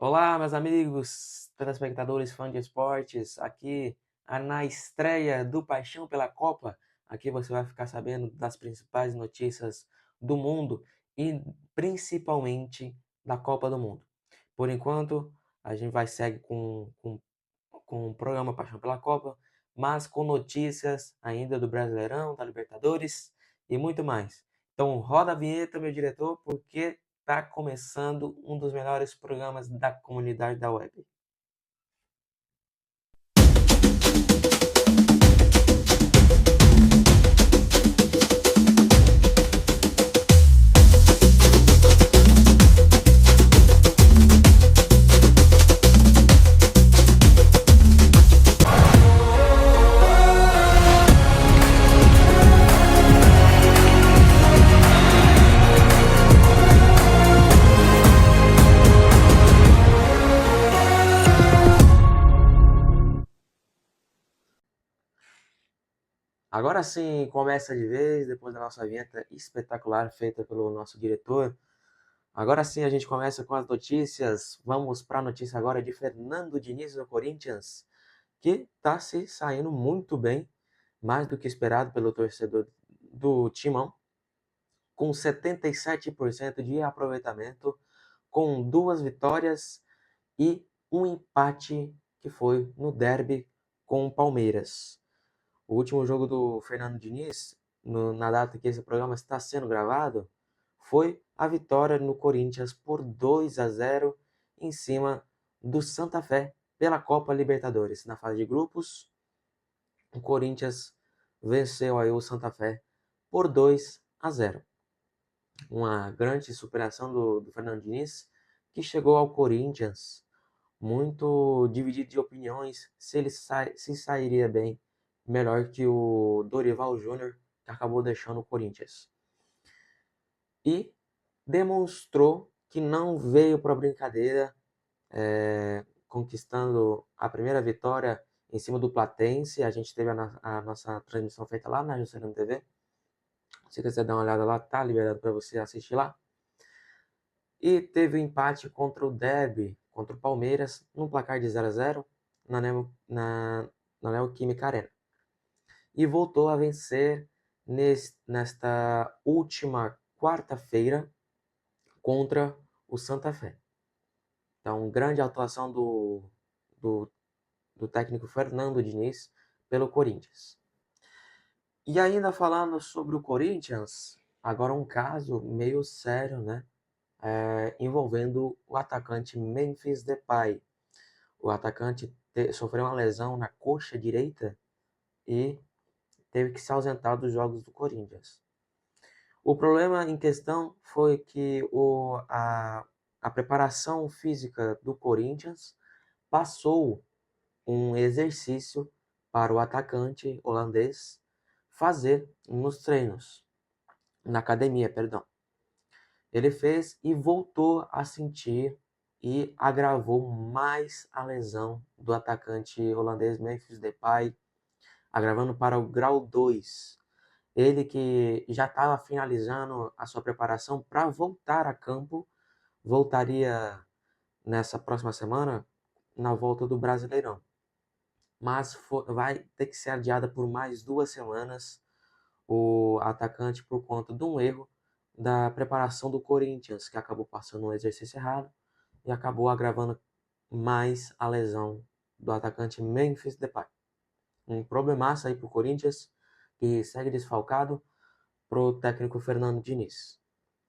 Olá, meus amigos, telespectadores, fãs de esportes. Aqui na estreia do Paixão pela Copa. Aqui você vai ficar sabendo das principais notícias do mundo e principalmente da Copa do Mundo. Por enquanto, a gente vai seguir com o programa Paixão pela Copa, mas com notícias ainda do Brasileirão, da Libertadores e muito mais. Então, roda a vinheta, meu diretor, porque está começando um dos melhores programas da comunidade da web. Agora sim, começa de vez, depois da nossa vinheta espetacular feita pelo nosso diretor. Agora sim, a gente começa com as notícias. Vamos para a notícia agora de Fernando Diniz do Corinthians, que está se saindo muito bem, mais do que esperado pelo torcedor do Timão, com 77% de aproveitamento, com 2 vitórias e um empate que foi no derby com o Palmeiras. O último jogo do Fernando Diniz, na data que esse programa está sendo gravado, foi a vitória no Corinthians por 2-0 em cima do Santa Fé pela Copa Libertadores. Na fase de grupos, o Corinthians venceu aí o Santa Fé por 2-0. Uma grande superação do Fernando Diniz, que chegou ao Corinthians muito dividido de opiniões se ele se sairia bem, melhor que o Dorival Júnior, que acabou deixando o Corinthians. E demonstrou que não veio para brincadeira, conquistando a primeira vitória em cima do Platense. A gente teve a nossa transmissão feita lá na Juscelino TV. Se quiser dar uma olhada lá, tá liberado para você assistir lá. E teve o um empate contra o Derby, contra o Palmeiras, num placar de 0-0 na Neoquímica Arena. E voltou a vencer nesta última quarta-feira contra o Santa Fé. Então, grande atuação do, do técnico Fernando Diniz pelo Corinthians. E ainda falando sobre o Corinthians, agora um caso meio sério, né? Envolvendo o atacante Memphis Depay. O atacante sofreu uma lesão na coxa direita e teve que se ausentar dos jogos do Corinthians. O problema em questão foi que a preparação física do Corinthians passou um exercício para o atacante holandês fazer nos treinos, na academia, perdão. Ele fez e voltou a sentir e agravou mais a lesão do atacante holandês Memphis Depay, agravando para o grau 2. Ele que já estava finalizando a sua preparação para voltar a campo, voltaria nessa próxima semana na volta do Brasileirão. Mas vai ter que ser adiada por mais 2 semanas o atacante por conta de um erro da preparação do Corinthians, que acabou passando um exercício errado e acabou agravando mais a lesão do atacante Memphis Depay. Um problemaço aí para o Corinthians, que segue desfalcado para o técnico Fernando Diniz.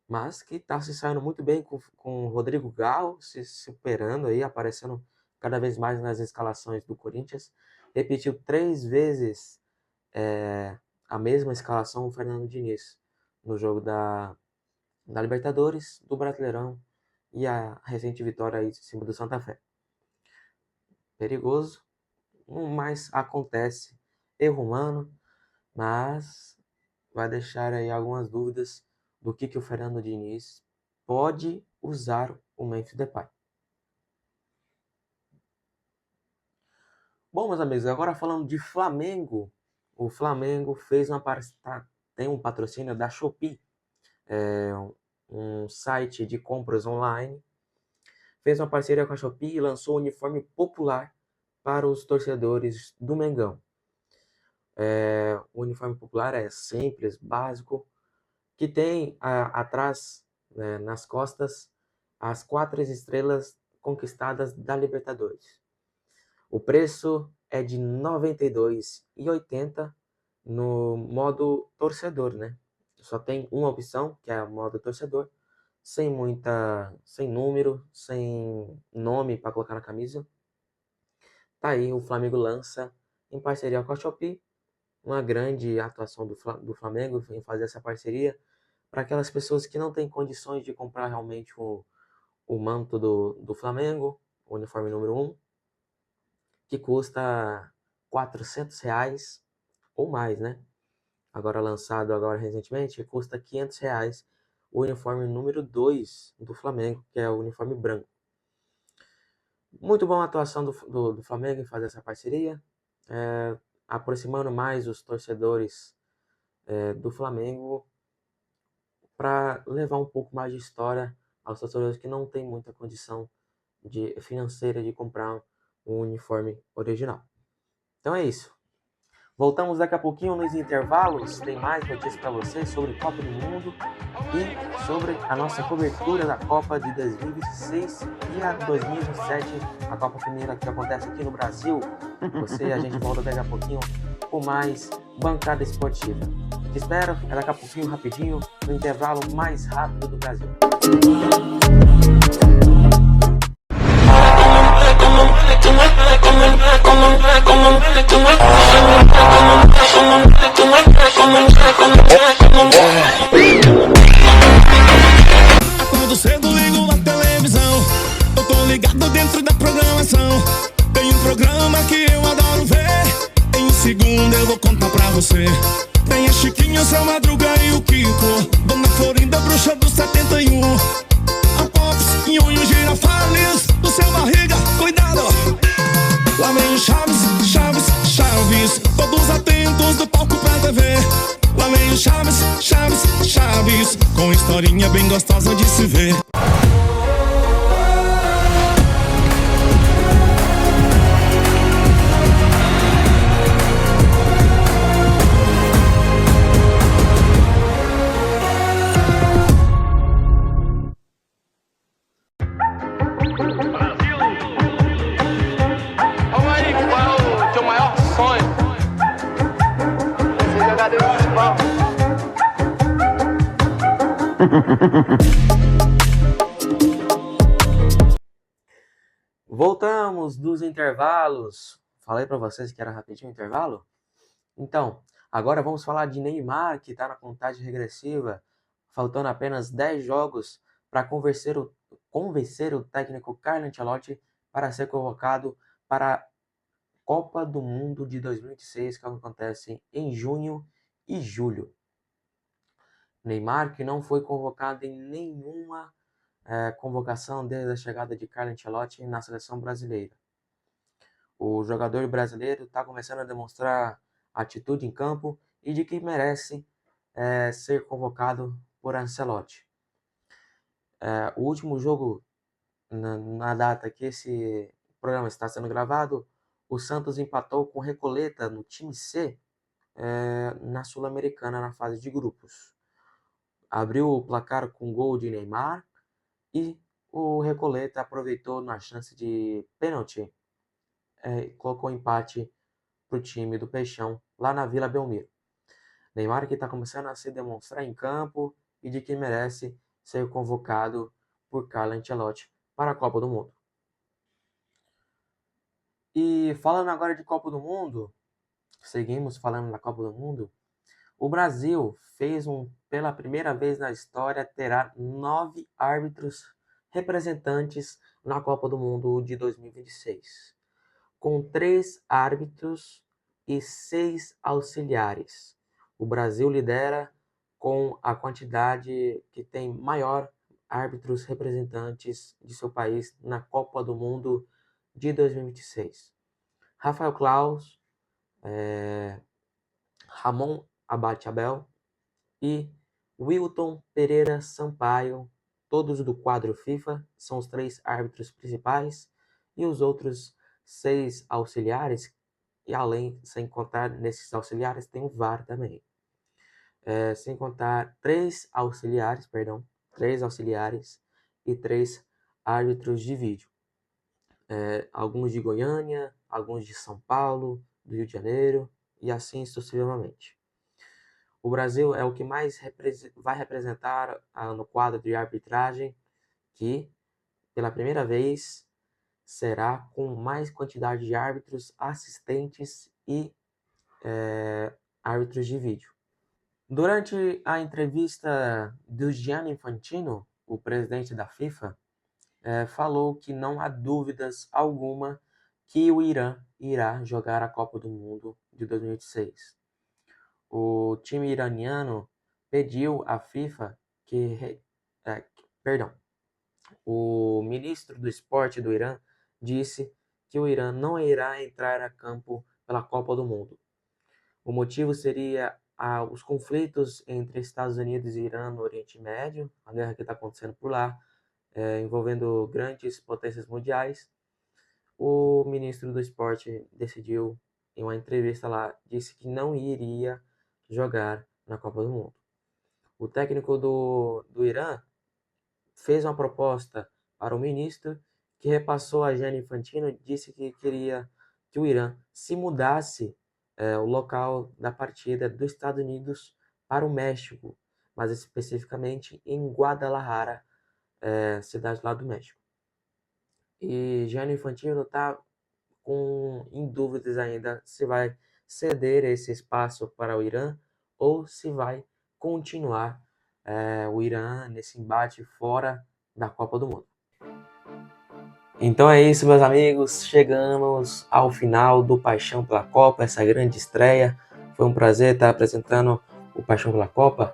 Mas que está se saindo muito bem com o Rodrigo Gal, se superando aí, aparecendo cada vez mais nas escalações do Corinthians. Repetiu 3 vezes a mesma escalação o Fernando Diniz no jogo da Libertadores, do Brasileirão e a recente vitória aí em cima do Santa Fé. Perigoso, mas acontece, erro humano, mas vai deixar aí algumas dúvidas do que o Fernando Diniz pode usar o Memphis Depay. Bom, meus amigos, agora falando de Flamengo, o Flamengo fez tem um patrocínio da Shopee, um site de compras online, fez uma parceria com a Shopee e lançou um uniforme popular para os torcedores do Mengão. O uniforme popular é simples, básico, que tem atrás, nas costas, as 4 estrelas conquistadas da Libertadores. O preço é de R$ 92,80 no modo torcedor, né? Só tem uma opção, que é o modo torcedor, sem número, sem nome para colocar na camisa. Tá aí, o Flamengo lança, em parceria com a Shopee, uma grande atuação do Flamengo em fazer essa parceria para aquelas pessoas que não têm condições de comprar realmente o manto do Flamengo, o uniforme número 1, que custa R$ 400 ou mais, né? Agora lançado recentemente, custa R$ 500 o uniforme número 2 do Flamengo, que é o uniforme branco. Muito boa a atuação do Flamengo em fazer essa parceria, aproximando mais os torcedores do Flamengo para levar um pouco mais de história aos torcedores que não têm muita condição financeira de comprar um uniforme original. Então é isso. Voltamos daqui a pouquinho nos intervalos. Tem mais notícias para vocês sobre Copa do Mundo e sobre a nossa cobertura da Copa de 2026 e a 2027, a Copa Feminina que acontece aqui no Brasil. A gente volta daqui a pouquinho com mais Bancada Esportiva. Te espero, daqui a pouquinho, rapidinho, no intervalo mais rápido do Brasil. Quando cedo ligo a televisão, eu tô ligado dentro da programação. Tem um programa que eu adoro ver, em um segundo eu vou contar pra você. Tem a Chiquinha, Seu Madruga e o Kiko, Dona Florinda, Bruxa do 71, a Pops, Nhonho, Girafales, do seu barriga, cuidado. Lá vem o Chaves, Chaves, Chaves, todos atentos do palco pra TV. Lá vem o Chaves, Chaves, Chaves, com historinha bem gostosa de se ver. Voltamos dos intervalos. Falei para vocês que era rapidinho o intervalo? Então, agora vamos falar de Neymar, que está na contagem regressiva, faltando apenas 10 jogos para convencer o técnico Carlo Ancelotti para ser convocado para a Copa do Mundo de 2026, que acontece em junho e julho. Neymar, que não foi convocado em nenhuma convocação desde a chegada de Carlo Ancelotti na seleção brasileira. O jogador brasileiro está começando a demonstrar atitude em campo e de que merece ser convocado por Ancelotti. O último jogo, na data que esse programa está sendo gravado, o Santos empatou com Recoleta no time C na Sul-Americana na fase de grupos. Abriu o placar com gol de Neymar e o Recoleta aproveitou na chance de pênalti, colocou empate para o time do Peixão lá na Vila Belmiro. Neymar que está começando a se demonstrar em campo e de que merece ser convocado por Carlo Ancelotti para a Copa do Mundo. E falando agora de Copa do Mundo, seguimos falando da Copa do Mundo. O Brasil pela primeira vez na história, terá 9 árbitros representantes na Copa do Mundo de 2026, com 3 árbitros e 6 auxiliares. O Brasil lidera com a quantidade que tem maior árbitros representantes de seu país na Copa do Mundo de 2026. Rafael Claus, Ramon Abate Abel e Wilton Pereira Sampaio todos do quadro FIFA, são os 3 árbitros principais e os outros 6 auxiliares, e além, sem contar nesses auxiliares, tem o VAR também. Sem contar 3 auxiliares e 3 árbitros de vídeo. Alguns de Goiânia, alguns de São Paulo, do Rio de Janeiro e assim sucessivamente. O Brasil é o que mais vai representar no quadro de arbitragem, que pela primeira vez será com mais quantidade de árbitros, assistentes e árbitros de vídeo. Durante a entrevista do Gianni Infantino, o presidente da FIFA, falou que não há dúvidas alguma que o Irã irá jogar a Copa do Mundo de 2026. O time iraniano pediu à FIFA o ministro do esporte do Irã disse que o Irã não irá entrar a campo pela Copa do Mundo. O motivo seria os conflitos entre Estados Unidos e Irã no Oriente Médio, a guerra que está acontecendo por lá, envolvendo grandes potências mundiais. O ministro do esporte decidiu, em uma entrevista lá, disse que não iria jogar na Copa do Mundo. O técnico do Irã fez uma proposta para o ministro, que repassou a Gianni Infantino, disse que queria que o Irã se mudasse o local da partida dos Estados Unidos para o México, mas especificamente em Guadalajara, cidade lá do México. E Gianni Infantino está em dúvidas ainda se vai ceder esse espaço para o Irã ou se vai continuar o Irã nesse embate fora da Copa do Mundo. Então é isso, meus amigos, chegamos ao final do Paixão pela Copa, essa grande estreia. Foi um prazer estar apresentando o Paixão pela Copa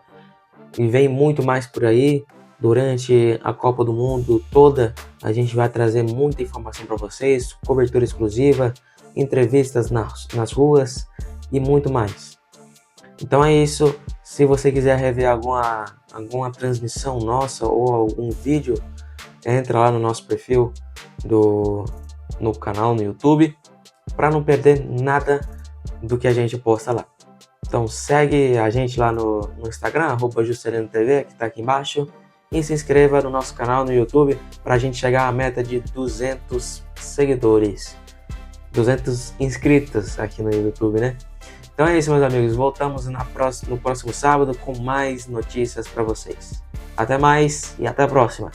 e vem muito mais por aí. Durante a Copa do Mundo toda, a gente vai trazer muita informação para vocês, cobertura exclusiva, entrevistas nas ruas e muito mais. Então é isso. Se você quiser rever alguma transmissão nossa ou algum vídeo, entra lá no nosso perfil no canal no YouTube para não perder nada do que a gente posta lá. Então segue a gente lá no Instagram, @JuscelinoTV, que está aqui embaixo, e se inscreva no nosso canal no YouTube para a gente chegar à meta de 200 seguidores, 200 inscritos aqui no YouTube, né? Então é isso, meus amigos, voltamos no próximo sábado com mais notícias para vocês. Até mais e até a próxima!